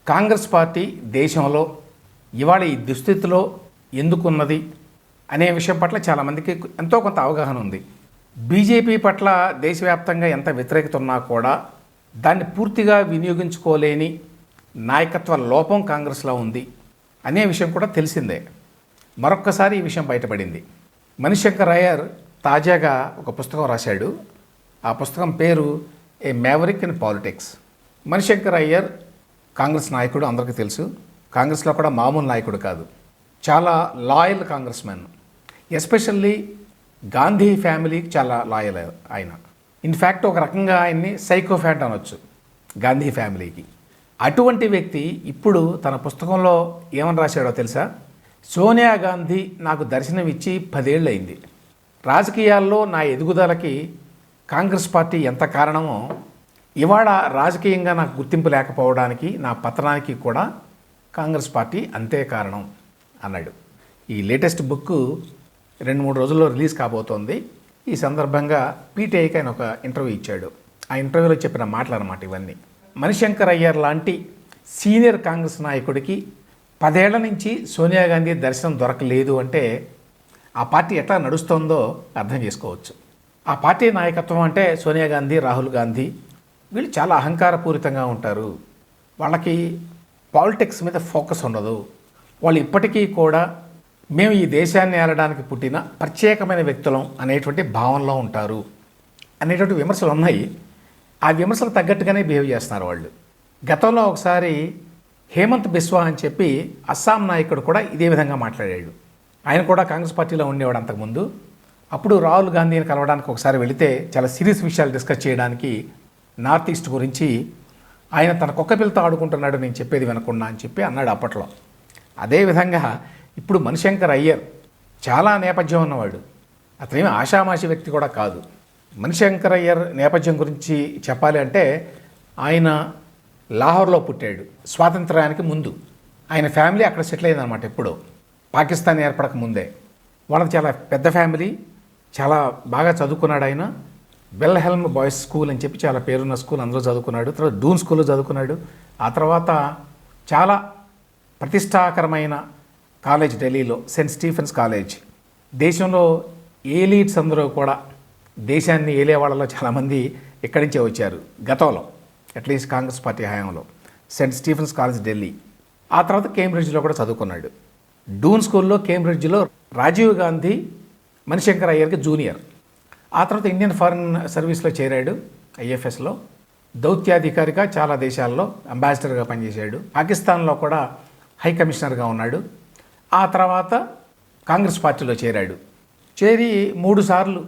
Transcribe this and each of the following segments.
Congress party దేశంలో ఇవాళ ఈ దుస్థితిలో ఎందుకున్నది అనే విషయం పట్ల చాలామందికి ఎంతో కొంత అవగాహన ఉంది. బీజేపీ పట్ల దేశవ్యాప్తంగా ఎంత వ్యతిరేకత ఉన్నా కూడా దాన్ని పూర్తిగా వినియోగించుకోలేని నాయకత్వ లోపం కాంగ్రెస్లో ఉంది అనే విషయం కూడా తెలిసిందే. మరొక్కసారి ఈ విషయం బయటపడింది. మణిశంకర్ అయ్యర్ తాజాగా ఒక పుస్తకం రాశాడు. ఆ పుస్తకం పేరు a maverick in politics. Mani Shankar Aiyar Congress నాయకుడు, అందరికీ తెలుసు. కాంగ్రెస్లో కూడా మామూలు నాయకుడు కాదు, చాలా loyal Congress man. Especially Gandhi ఫ్యామిలీకి చాలా లాయల్ ఆయన. ఇన్ఫ్యాక్ట్ ఒక రకంగా ఆయన్ని సైకోఫాట్ అనొచ్చు గాంధీ ఫ్యామిలీకి. అటువంటి వ్యక్తి ఇప్పుడు తన పుస్తకంలో ఏమని రాశాడో తెలుసా? సోనియా గాంధీ నాకు దర్శనం ఇచ్చి 10 ఏళ్ళు అయింది. రాజకీయాల్లో నా ఎదుగుదలకి కాంగ్రెస్ పార్టీ ఎంత కారణమో, ఇవాళ రాజకీయంగా నాకు గుర్తింపు లేకపోవడానికి, నా పతనానికి కూడా కాంగ్రెస్ పార్టీ అంతే కారణం అన్నాడు. ఈ లేటెస్ట్ బుక్ 2-3 రోజుల్లో రిలీజ్ కాబోతోంది. ఈ సందర్భంగా పీటీఐకి ఆయన ఒక ఇంటర్వ్యూ ఇచ్చాడు. ఆ ఇంటర్వ్యూలో చెప్పిన మాటలు అన్నమాట ఇవన్నీ. మణిశంకర్ అయ్యర్ లాంటి సీనియర్ కాంగ్రెస్ నాయకుడికి 10 ఏళ్ల నుంచి సోనియా గాంధీ దర్శనం దొరకలేదు అంటే ఆ పార్టీ ఎట్లా నడుస్తుందో అర్థం చేసుకోవచ్చు. ఆ పార్టీ నాయకత్వం అంటే సోనియా గాంధీ, రాహుల్ గాంధీ వీళ్ళు చాలా అహంకారపూరితంగా ఉంటారు. వాళ్ళకి పాలిటిక్స్ మీద ఫోకస్ ఉండదు. వాళ్ళు ఇప్పటికీ కూడా మేము ఈ దేశాన్ని ఏలడానికి పుట్టిన ప్రత్యేకమైన వ్యక్తులం అనేటువంటి భావనలో ఉంటారు అనేటువంటి విమర్శలు ఉన్నాయి. ఆ విమర్శలు తగ్గట్టుగానే బిహేవ్ చేస్తున్నారు వాళ్ళు. గతంలో ఒకసారి హేమంత్ బిస్వా అని చెప్పి అస్సాం నాయకుడు కూడా ఇదే విధంగా మాట్లాడాడు. ఆయన కూడా కాంగ్రెస్ పార్టీలో ఉండేవాడు అంతకుముందు. అప్పుడు రాహుల్ గాంధీని కలవడానికి ఒకసారి వెళితే చాలా సీరియస్ విషయాలు డిస్కస్ చేయడానికి నార్త్ ఈస్ట్ గురించి ఆయన తన కుక్కపిల్లతో ఆడుకుంటున్నాడు, నేను చెప్పేది వినకుండా అని చెప్పి అన్నాడు అప్పట్లో. అదేవిధంగా ఇప్పుడు మణిశంకర్ అయ్యర్ చాలా నేపథ్యం ఉన్నవాడు. అతనేమి ఆషామాషి వ్యక్తి కూడా కాదు. మణిశంకర్ అయ్యర్ నేపథ్యం గురించి చెప్పాలి అంటే ఆయన లాహోర్లో పుట్టాడు స్వాతంత్ర్యానికి ముందు. ఆయన ఫ్యామిలీ అక్కడ సెటిల్ అయిందనమాట. ఎప్పుడో పాకిస్తాన్ ఏర్పడక ముందే. వాళ్ళది చాలా పెద్ద ఫ్యామిలీ, చాలా బాగా చదువుకున్నాడు ఆయన. వెల్హెల్మ్ బాయ్స్ స్కూల్ అని చెప్పి చాలా పేరున్న స్కూల్, అందులో చదువుకున్నాడు. తర్వాత డూన్ స్కూల్లో చదువుకున్నాడు. ఆ తర్వాత చాలా ప్రతిష్టాకరమైన కాలేజ్ ఢిల్లీలో, సెయింట్ స్టీఫెన్స్ కాలేజ్. దేశంలో ఏలీట్స్ అందరూ కూడా, దేశాన్ని ఏలే వాళ్ళలో చాలామంది ఇక్కడి నుంచే వచ్చారు గతంలో, అట్లీస్ట్ కాంగ్రెస్ పార్టీ హయాంలో. Saint Stephens college Delhi. ఆ తర్వాత కేంబ్రిడ్జ్లో కూడా చదువుకున్నాడు. డూన్ స్కూల్లో కేంబ్రిడ్జ్లో రాజీవ్ గాంధీ మణిశంకర్ అయ్యర్కి జూనియర్. ఆ తర్వాత ఇండియన్ ఫారిన్ సర్వీస్లో చేరాడు, ఐఎఫ్ఎస్లో. దౌత్యాధికారిగా చాలా దేశాల్లో అంబాసిడర్గా పనిచేశాడు. పాకిస్తాన్లో కూడా హై కమిషనర్గా ఉన్నాడు. ఆ తర్వాత కాంగ్రెస్ పార్టీలో చేరాడు. చేరి 3 సార్లు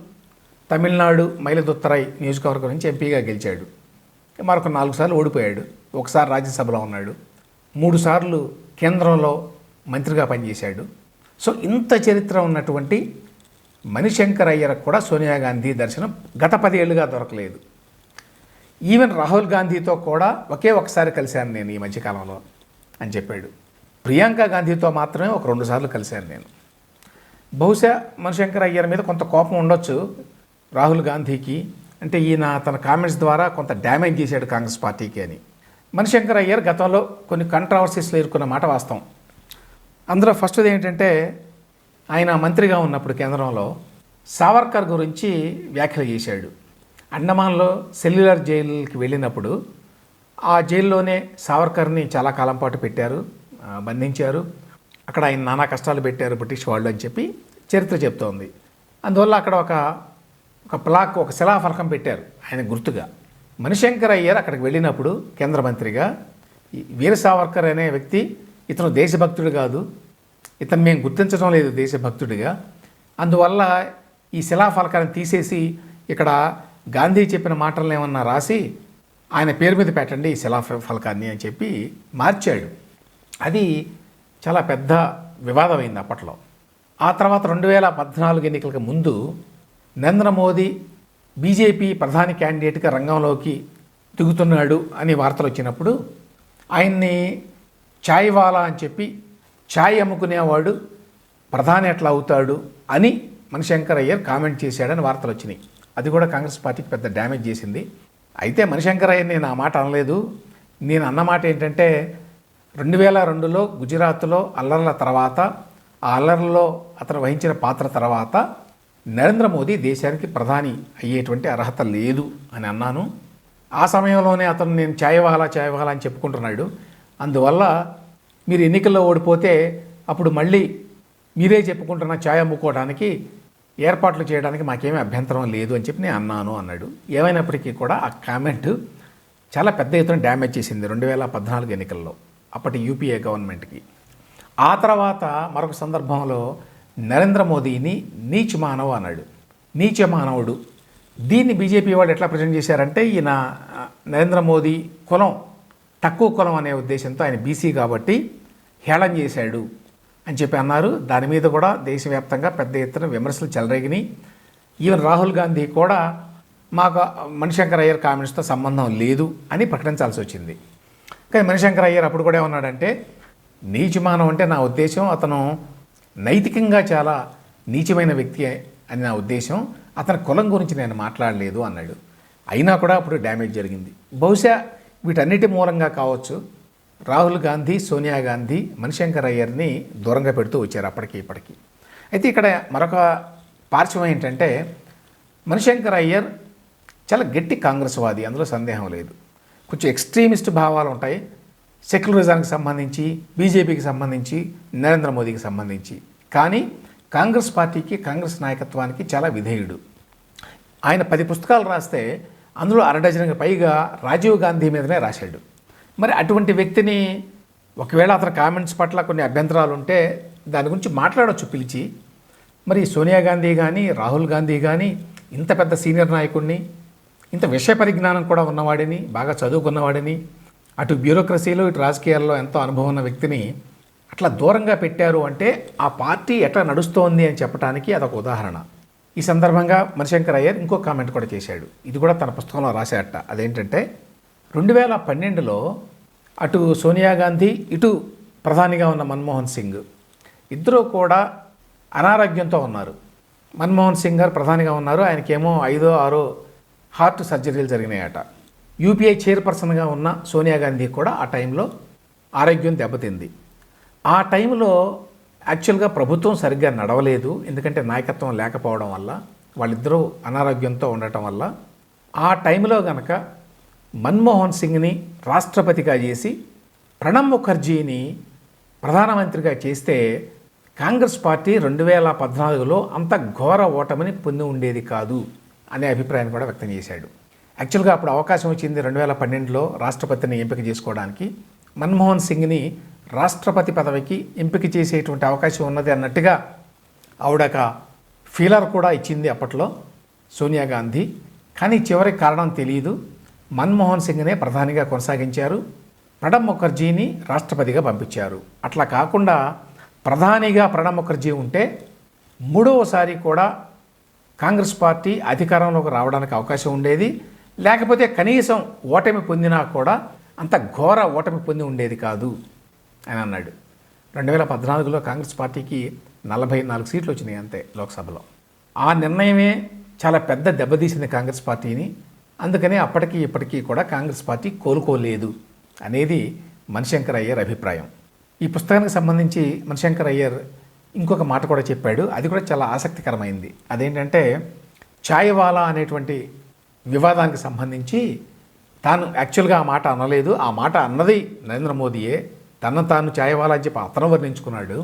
తమిళనాడు మైలదుత్తరై నియోజకవర్గం నుంచి ఎంపీగా గెలిచాడు. మరొక 4 సార్లు ఓడిపోయాడు. ఒకసారి రాజ్యసభలో ఉన్నాడు. 3 సార్లు కేంద్రంలో మంత్రిగా పనిచేశాడు. సో ఇంత చరిత్ర ఉన్నటువంటి మణిశంకర్ అయ్యర్కు కూడా సోనియా గాంధీ దర్శనం గత 10 ఏళ్ళుగా దొరకలేదు. ఈవెన్ రాహుల్ గాంధీతో కూడా ఒకే ఒకసారి కలిశాను నేను ఈ మధ్యకాలంలో అని చెప్పాడు. ప్రియాంక గాంధీతో మాత్రమే ఒక 2 సార్లు కలిశాను నేను. బహుశా మణిశంకర్ అయ్యర్ మీద కొంత కోపం ఉండొచ్చు రాహుల్ గాంధీకి. అంటే ఈయన తన కామెంట్స్ ద్వారా కొంత డ్యామేజ్ చేశాడు కాంగ్రెస్ పార్టీకి అని. మణిశంకర్ అయ్యర్ గతంలో కొన్ని కంట్రవర్సీస్లో ఇరుక్కున్న మాట వాస్తవం. అందులో ఫస్ట్ది ఏంటంటే, ఆయన మంత్రిగా ఉన్నప్పుడు కేంద్రంలో సావర్కర్ గురించి వ్యాఖ్యలు చేశాడు. అండమాన్లో సెల్యులర్ జైలుకి వెళ్ళినప్పుడు ఆ జైల్లోనే సావర్కర్ని చాలా కాలం పాటు పెట్టారు, బంధించారు. అక్కడ ఆయన నానా కష్టాలు పెట్టారు బ్రిటిష్ వాళ్ళు అని చెప్పి చరిత్ర చెప్తోంది. అందువల్ల అక్కడ ఒక ప్లాక్, ఒక శిలాఫలకం పెట్టారు ఆయన గుర్తుగా. మణిశంకర్ అయ్యర్ అక్కడికి వెళ్ళినప్పుడు కేంద్ర మంత్రిగా, వీర సావర్కర్ అనే వ్యక్తి ఇతను దేశభక్తుడు కాదు, ఇతను మేము గుర్తించడం లేదు దేశభక్తుడిగా, అందువల్ల ఈ శిలాఫలకాన్ని తీసేసి ఇక్కడ గాంధీ చెప్పిన మాటలను ఏమన్నా రాసి ఆయన పేరు మీద పెట్టండి ఈ శిలాఫలకాన్ని అని చెప్పి మార్చాడు. అది చాలా పెద్ద వివాదమైంది అప్పట్లో. ఆ తర్వాత 2014 ఎన్నికలకు ముందు నరేంద్ర మోదీ బీజేపీ ప్రధాని క్యాండిడేట్గా రంగంలోకి దిగుతున్నాడు అని వార్తలు వచ్చినప్పుడు ఆయన్ని ఛాయ్ వాలా అని చెప్పి, ఛాయ్ అమ్ముకునేవాడు ప్రధాని ఎట్లా అవుతాడు అని మణిశంకర్ అయ్యర్ కామెంట్ చేశాడని వార్తలు వచ్చినాయి. అది కూడా కాంగ్రెస్ పార్టీకి పెద్ద డ్యామేజ్ చేసింది. అయితే మణిశంకర్ అయ్యర్ నేను ఆ మాట అనలేదు. నేను అన్నమాట ఏంటంటే, 2002లో గుజరాత్లో అల్లర్ల తర్వాత, ఆ అల్లర్లలో అతను వహించిన పాత్ర తర్వాత నరేంద్ర మోదీ దేశానికి ప్రధాని అయ్యేటువంటి అర్హత లేదు అని అన్నాను. ఆ సమయంలోనే అతను నేను ఛాయవాలా అని చెప్పుకుంటున్నాడు. అందువల్ల మీరు ఎన్నికల్లో ఓడిపోతే అప్పుడు మళ్ళీ మీరే చెప్పుకుంటున్న ఛాయ్ అమ్ముకోవడానికి ఏర్పాట్లు చేయడానికి మాకేమీ అభ్యంతరం లేదు అని చెప్పి నేను అన్నాను అన్నాడు. ఏమైనప్పటికీ కూడా ఆ కామెంట్ చాలా పెద్ద ఎత్తున డ్యామేజ్ చేసింది 2014 ఎన్నికల్లో అప్పటి యూపీఏ గవర్నమెంట్కి. ఆ తర్వాత మరొక సందర్భంలో నరేంద్ర మోదీని నీచ్ మానవ్ అన్నాడు. నీచ మానవుడు. దీన్ని బీజేపీ వాళ్ళు ఎట్లా ప్రజెంట్ చేశారంటే ఈయన నరేంద్ర మోదీ కులం తక్కువ కులం అనే ఉద్దేశంతో, ఆయన బీసీ కాబట్టి హేళన చేశాడు అని చెప్పి అన్నారు. దాని మీద కూడా దేశవ్యాప్తంగా పెద్ద ఎత్తున విమర్శలు చెలరేగినాయి. ఈవెన్ రాహుల్ గాంధీ కూడా మాకు మణిశంకర్ అయ్యర్ కామెంట్స్తో సంబంధం లేదు అని ప్రకటించాల్సి వచ్చింది. కానీ మణిశంకర్ అయ్యర్ అప్పుడు కూడా ఏమన్నాడంటే, నీచమానం అంటే నా ఉద్దేశం అతను నైతికంగా చాలా నీచమైన వ్యక్తి అని నా ఉద్దేశం, అతని కులం గురించి నేను మాట్లాడలేదు అన్నాడు. అయినా కూడా అప్పుడు డ్యామేజ్ జరిగింది. బహుశా వీటన్నిటి మూలంగా కావచ్చు రాహుల్ గాంధీ, సోనియా గాంధీ మణిశంకర్ అయ్యర్ని దూరంగా పెడుతూ వచ్చారు అప్పటికి ఇప్పటికి. అయితే ఇక్కడ మరొక పార్శ్వం ఏంటంటే, మణిశంకర్ అయ్యర్ చాలా గట్టి కాంగ్రెస్వాది, అందులో సందేహం లేదు. కొంచెం ఎక్స్ట్రీమిస్ట్ భావాలు ఉంటాయి సెక్యులరిజానికి సంబంధించి, బీజేపీకి సంబంధించి, నరేంద్ర మోదీకి సంబంధించి. కానీ కాంగ్రెస్ పార్టీకి, కాంగ్రెస్ నాయకత్వానికి చాలా విధేయుడు. ఆయన 10 పుస్తకాలు రాస్తే అందులో 1/2 డజన్కి పైగా రాజీవ్ గాంధీ మీదనే రాశాడు. మరి అటువంటి వ్యక్తిని ఒకవేళ అతని కామెంట్స్ పట్ల కొన్ని అభ్యంతరాలు ఉంటే దాని గురించి మాట్లాడవచ్చు పిలిచి. మరి సోనియా గాంధీ కానీ, రాహుల్ గాంధీ కానీ ఇంత పెద్ద సీనియర్ నాయకుడిని, ఇంత విషయ పరిజ్ఞానం కూడా ఉన్నవాడిని, బాగా చదువుకున్నవాడిని, అటు బ్యూరోక్రసీలో ఇటు రాజకీయాల్లో ఎంతో అనుభవం ఉన్న వ్యక్తిని అట్లా దూరంగా పెట్టారు అంటే ఆ పార్టీ ఎట్లా నడుస్తోంది అని చెప్పడానికి అదొక ఉదాహరణ. ఈ సందర్భంగా మణిశంకర్ అయ్యర్ ఇంకో కామెంట్ కూడా చేశాడు. ఇది కూడా తన పుస్తకంలో రాశాడట. అదేంటంటే 2012లో అటు సోనియా గాంధీ, ఇటు ప్రధానిగా ఉన్న మన్మోహన్ సింగ్ ఇద్దరూ కూడా అనారోగ్యంతో ఉన్నారు. మన్మోహన్ సింగ్ గారు ప్రధానిగా ఉన్నారు, ఆయనకేమో 5, 6 హార్ట్ సర్జరీలు జరిగినాయట. యూపీఐ చైర్పర్సన్గా ఉన్న సోనియా గాంధీ కూడా ఆ టైంలో ఆరోగ్యం దెబ్బతింది. ఆ టైంలో యాక్చువల్గా ప్రభుత్వం సరిగ్గా నడవలేదు, ఎందుకంటే నాయకత్వం లేకపోవడం వల్ల, వాళ్ళిద్దరూ అనారోగ్యంతో ఉండటం వల్ల. ఆ టైంలో గనక మన్మోహన్ సింగ్ని రాష్ట్రపతిగా చేసి ప్రణబ్ ముఖర్జీని ప్రధానమంత్రిగా చేస్తే కాంగ్రెస్ పార్టీ 2014లో అంత ఘోర ఓటమిని పొంది ఉండేది కాదు అనే అభిప్రాయాన్ని కూడా వ్యక్తం చేశాడు. యాక్చువల్గా అప్పుడు అవకాశం వచ్చింది 2012లో రాష్ట్రపతిని ఎంపిక చేసుకోవడానికి. మన్మోహన్ సింగ్ని రాష్ట్రపతి పదవికి ఎంపిక చేసేటువంటి అవకాశం ఉన్నది అన్నట్టుగా ఆవిడక ఫీలర్ కూడా ఇచ్చింది అప్పట్లో సోనియా గాంధీ. కానీ చివరి కారణం తెలియదు, మన్మోహన్ సింగ్నే ప్రధానిగా కొనసాగించారు, ప్రణబ్ ముఖర్జీని రాష్ట్రపతిగా పంపించారు. అట్లా కాకుండా ప్రధానిగా ప్రణబ్ ముఖర్జీ ఉంటే మూడవసారి కూడా కాంగ్రెస్ పార్టీ అధికారంలోకి రావడానికి అవకాశం ఉండేది, లేకపోతే కనీసం ఓటమి పొందినా కూడా అంత ఘోర ఓటమి పొంది ఉండేది కాదు అని అన్నాడు. 2014లో కాంగ్రెస్ పార్టీకి 44 సీట్లు వచ్చినాయి అంతే లోక్సభలో. ఆ నిర్ణయమే చాలా పెద్ద దెబ్బతీసింది కాంగ్రెస్ పార్టీని. అందుకనే అప్పటికి ఇప్పటికీ కూడా కాంగ్రెస్ పార్టీ కోలుకోలేదు అనేది మణిశంకర్ అయ్యర్ అభిప్రాయం. ఈ పుస్తకానికి సంబంధించి మణిశంకర్ అయ్యర్ ఇంకొక మాట కూడా చెప్పాడు, అది కూడా చాలా ఆసక్తికరమైంది. అదేంటంటే ఛాయ్వాలా అనేటువంటి వివాదానికి సంబంధించి తాను యాక్చువల్గా ఆ మాట అనలేదు, ఆ మాట అన్నది నరేంద్ర మోదీయే, తాను ఛాయ్వాలా అని చెప్పి అతను వర్ణించుకున్నాడు.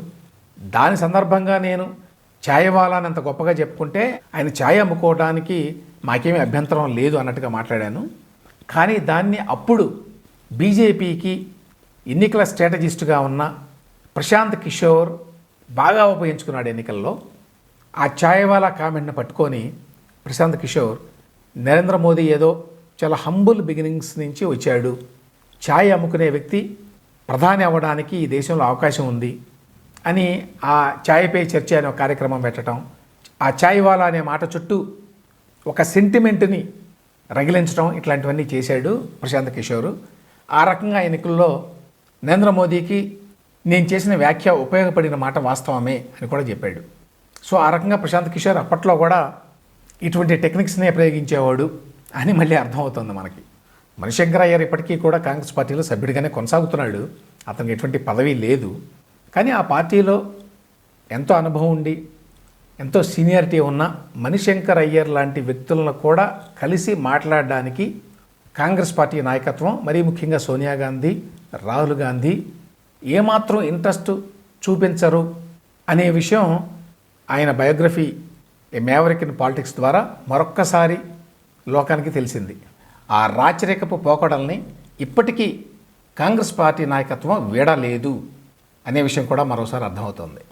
దాని సందర్భంగా నేను ఛాయ్వాలాని అంత గొప్పగా చెప్పుకుంటే ఆయన ఛాయ్ అమ్ముకోవడానికి మాకేమీ అభ్యంతరం లేదు అన్నట్టుగా మాట్లాడాను. కానీ దాన్ని అప్పుడు బీజేపీకి ఎన్నికల స్ట్రాటజిస్టుగా ఉన్న ప్రశాంత్ కిషోర్ బాగా ఉపయోగించుకున్నాడు ఎన్నికల్లో. ఆ ఛాయ్వాలా కామెంట్ని పట్టుకొని ప్రశాంత్ కిషోర్ నరేంద్ర మోదీ ఏదో చాలా హంబుల్ బిగినింగ్స్ నుంచి వచ్చాడు, ఛాయ్ అమ్ముకునే వ్యక్తి ప్రధాని అవ్వడానికి ఈ దేశంలో అవకాశం ఉంది అని ఆ ఛాయ్పై చర్చ అనే ఒక కార్యక్రమం పెట్టడం, ఆ ఛాయ్వాలా అనే మాట చుట్టూ ఒక సెంటిమెంట్ని రగిలించడం, ఇట్లాంటివన్నీ చేశాడు ప్రశాంత్ కిషోర్. ఆ రకంగా ఎన్నికల్లో నరేంద్ర మోదీకి నేను చేసిన వ్యాఖ్య ఉపయోగపడిన మాట వాస్తవమే అని కూడా చెప్పాడు. సో ఆ రకంగా ప్రశాంత్ కిషోర్ అప్పట్లో కూడా ఇటువంటి టెక్నిక్స్నే ప్రయోగించేవాడు అని మళ్ళీ అర్థమవుతుంది మనకి. మణిశంకర్ అయ్యర్ ఇప్పటికీ కూడా కాంగ్రెస్ పార్టీలో సభ్యుడిగానే కొనసాగుతున్నాడు. అతనికి ఎటువంటి పదవి లేదు. కానీ ఆ పార్టీలో ఎంతో అనుభవం ఉండి ఎంతో సీనియారిటీ ఉన్న మణిశంకర్ అయ్యర్ లాంటి వ్యక్తులను కూడా కలిసి మాట్లాడడానికి కాంగ్రెస్ పార్టీ నాయకత్వం, మరీ ముఖ్యంగా సోనియా గాంధీ, రాహుల్ గాంధీ ఏమాత్రం ఇంట్రెస్ట్ చూపించరు అనే విషయం ఆయన biography A maverick in politics ద్వారా మరొక్కసారి లోకానికి తెలిసింది. ఆ రాచరికపు పోకడల్ని ఇప్పటికీ కాంగ్రెస్ పార్టీ నాయకత్వం వీడలేదు అనే విషయం కూడా మరోసారి అర్థమవుతోంది.